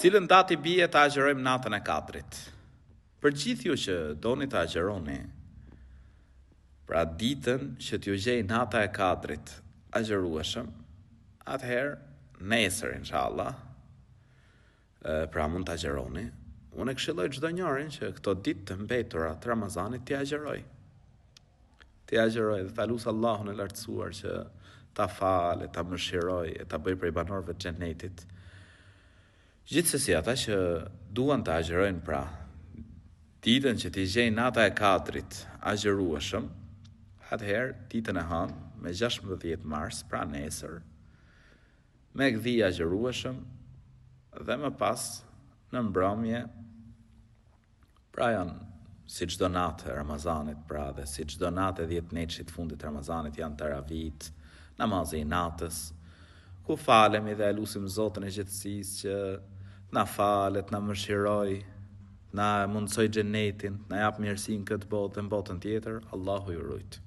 Cilën datë i bie të agjerojmë natën e Kadrit? Për gjithë ju që doni të agjeroni, pra ditën që t'ju gjej nata e Kadrit agjerueshëm, atëherë nesër inshallah, pra mund të agjeroni. Unë e këshilloj çdo njërin që këto ditë të mbetura të Ramazanit t'i agjeroj. T'i agjeroj dhe ta lusë Allahun e lartësuar që ta falë, ta mëshiroj, ta bëj prej banorëve të xhenetit. Gjithsesi ata që duan të agjerojnë pra ditën që t'i gjejnë nata e Kadrit agjerueshëm, atëherë ditën e hënë me 16 mars, pra nesër, me gdhi agjerueshëm dhe më pas në mbrëmje, pra janë si çdo natë e Ramazanit, pra dhe si çdo natë e 10 netëshit fundit Ramazanit janë taravit, namazi i natës, ku falemi dhe e lusim Zotin e gjithësisë që na falet, na mëshiroj, na mundsoj xhenetin, na jap mirësinë këtë botë dhe në botën tjetër, Allahu ju rujt.